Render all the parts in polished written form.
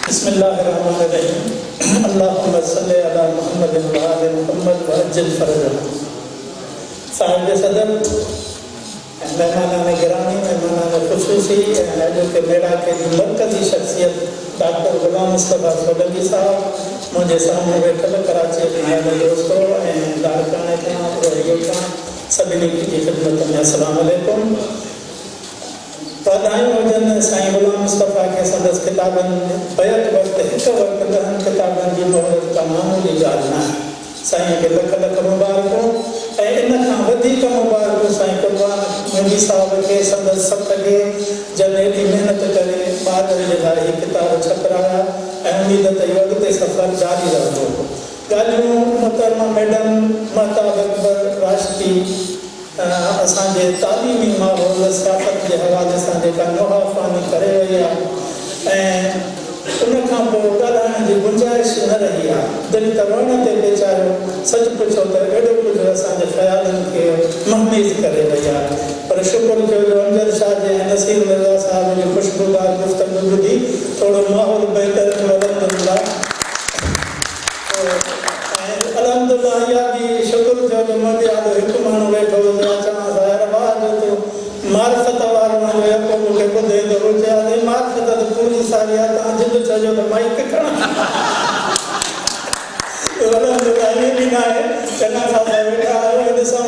बिस्मिल्लाहिर्रहमानिर्रहीम। अल्लाहुम्मा सल्लि अला मुहम्मद व आलि मुहम्मद व अज्जिल फरजहु। साहिब सदर, मेहमानान गिरामी, मेहमानान खुसूसी, अॼु के मेला के मरकज़ी शख्सियत डॉक्टर गुलाम मुस्तफ़ा सोलंकी साहब, मुझे सामने वेठल कराची के आयल दोस्तों ऐं दारकाने खां रोहियो खां सभिनी जी ख़िदमत में अस्सलाम वालेकुम। वाधायूं हुजनि साईं गुलाम मुस्तफ़ा के संदसि किताबनि बैत वक़्तु हिकु वक़्तु ॾहनि किताबनि जी मोहर का मामूली ॻाल्हि न आहे। साईं खे लख लख मुबारकूं ऐं इन खां वधीक मुबारकूं साईं कुर्बान मुंहिंजी साहिब खे संदसि सत खे जन एॾी महिनत करे ॿार जे लाइ हीअ किताब छपिराया ऐं उमेद त इहो अॻिते सफ़र जारी रहंदो। ॻाल्हियूं मुहतरमा मैडम महताब अकबर राशिदी असांजे तालीमी माहौल सियासत जे हवाले सां जेका नोहाफ़ानी करे वई आहे ऐं उनखां पोइ ॻाल्हाइण जी गुंजाइश न रही आहे। दिलि त रोअण ते बेचारियो, सच पुछो त एॾो कुझु असांजे ख़्यालनि खे महमीज़ करे वई आहे। पर शुक्र कयो जो अमजद शाह जे ऐं नसीर मिर्ज़ा साहिब जी ख़ुशबूदार गुफ़्तगू ॿुधी थोरो माहौल बहितर थियो। अल्हम्दुलिल्लाह इहा बि शुक्र थियो जो मुंहिंजे आॾो हिकु माण्हू वेठो हुओ चवां ज़ाहिर वाह जो तूं मार्फत वारो न हुयो को मूंखे ॿुधे थो रुचे आहे मार्फत त पूरी सारी आहे। तव्हां जिद चइजो त माइक खणा अल्हम्दुलिल्लाह ईअं बि न आहे। चङा सां वेठा आहियो ॾिसूं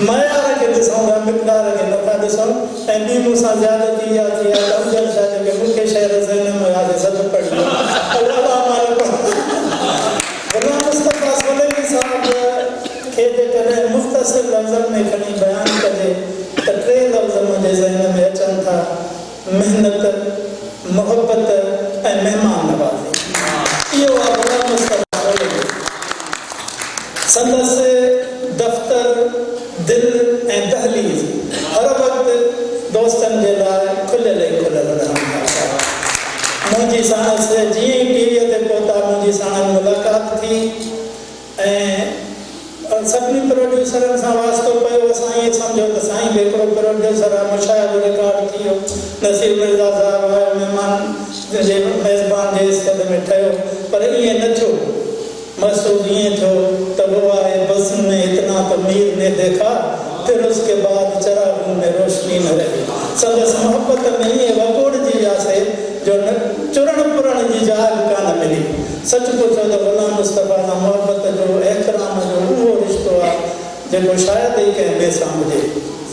मयार खे ॾिसूं था, मिक़दार खे नथा ॾिसूं। ऐं ॿी मूंसां ज़्यादती इहा थी आहे त अमजद शाह जेके मूंखे शहर ज़हन में हुयासीं सभु पढ़ी गुलाम मुस्तफ़ा सोलंकी साहिब खे जेकॾहिं मुख़्तसिर लफ़्ज़नि में खणी बयानु कजे त टे लफ़्ज़ मुंहिंजे ज़हन में अचनि था: महिनत, मुहबत ऐं महिमान नवाज़ी। इहो आहे गुलाम मुस्तफ़ा सोलंकी। संदसि दफ़्तर, दिलि ऐं दहलीज़ हर वक़्तु दोस्तनि जे लाइ खुलियल ई खुलियल रहंदा। मुंहिंजी साणसि जीअं ई टीवीअ ते पहुता मुंहिंजी साण मुलाक़ात थी ऐं सभिनी प्रोड्यूसरनि सां वास्तो पियो। असां ईअं सम्झो त साईं बि हिकिड़ो प्रोड्यूसर आहे, मुशाहिदो रिकॉर्ड थी वियो। नसीर मिर्ज़ा साहिबु आयो महिमान जे मेज़बान जे हिस्से में ठहियो, पर ईअं न थियो। महसूस ईअं थियो त वो आहे बस में इतना तो मीर ने देखा फिर उसके बाद चरागों में रोशनी न रही। संदसि मोहब्बत में ईअं वकोड़जी वियासीं जो चुरण पुरण जी जाइ कान मिली। सच पुछो त गुलाम मुस्तफ़ा सां मोहबत जो एहतराम जो उहो रिश्तो आहे जेको शायदि ई कंहिं ॿिए सां हुजे।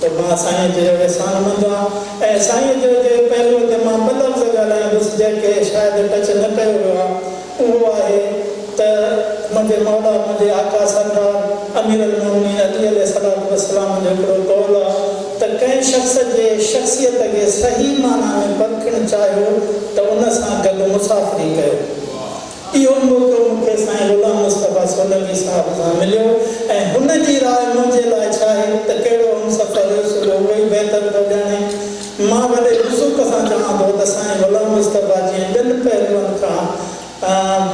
त मां साईं जो एहसानमंद आहियां ऐं साईं जो जे पहलू ते मां ॿ लफ़्ज़ ॻाल्हाईंदुसि जेके शायदि टच न कयो वियो आहे। उहो आहे त मुंहिंजे मौला मुंहिंजे आका सरदार अमीर अल मोमिनीन अली अलैहिस्सलातु वस्सलाम जो हिकिड़ो कौल आहे त कंहिं शख़्स जे शख़्सियत खे सही माना में परखणु चाहियो त उन सां गॾु मुसाफ़िरी कयो। इहो मौक़ो मूंखे साईं गुलाम मुस्तफ़ा सोलंकी साहिब सां मिलियो ऐं हुन जी राय मुंहिंजे लाइ छा आहे त कहिड़ो हमसफ़र हुयुसि उहो ई बहितर थो ॼाणे। मां वॾे वसूक सां चवां थो त साईं गुलाम मुस्तफ़ा जीअं ॿिनि पहलुअनि खां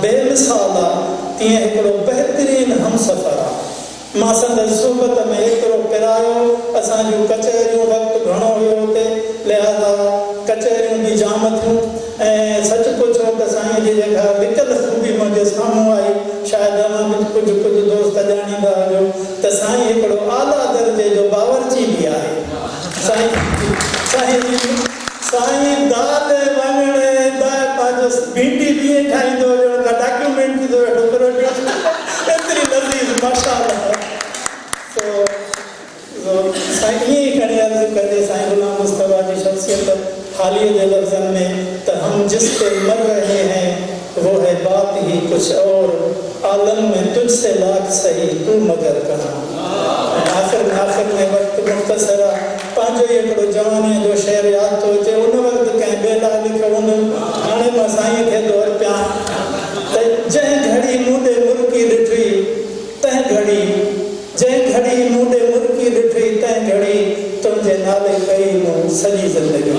बेमिसाल आहे तीअं हिकिड़ो बहितरीनु हमसफ़र आहे। मां संदसि सोबत में एतिरो पिरायो, असांजूं कचहरियूं वक़्तु घणो हुयो हुते, लिहाज़ा कचहरियूं बि जाम थियूं ऐं सच पुछो त साईं जी जेका लिकल खूबी मुंहिंजे साम्हूं आई, शायदि अवां बि कुझु दोस्त ॼाणींदा हुजो त साईं हिकिड़ो आला दर्जे जो बावर्ची बि आहे। साईं दाल वाङण दाल पंहिंजो भिंडी बि ठाहींदो हुयो का डॉक्यूमेंट थी थो वेठो प्रोड्यूस एतिरी लज़ीज़ माशाअल्लाह। साईं ईअं ई खणी अर्ज़ु कजे साईं गुलाम मुस्तफ़ा जी शख़्सियत हालिया जे लफ़्ज़नि में त हम जिस पे मर रहे हैं वो है बात ही कुछ और, आलम में तुझसे लाख सही तू मगर कहाँ। आख़िर में वक़्तु मुख़्तसर आहे। पंहिंजो ई हिकिड़ो जवानीअ जो शेर यादि थो अचे। उन वक़्तु कंहिं ॿिए लाइ लिखियो हूंदो, हाणे मां साईं खे दौर पिया त जंहिं घड़ी मूं ॾे मुर्की ॾिठी तंहिं घड़ी, जंहिं घड़ी मूं ॾे मुर्की ॾिठी तंहिं घड़ी तुंहिंजे नाले कई मूं सॼी ज़िंदगी।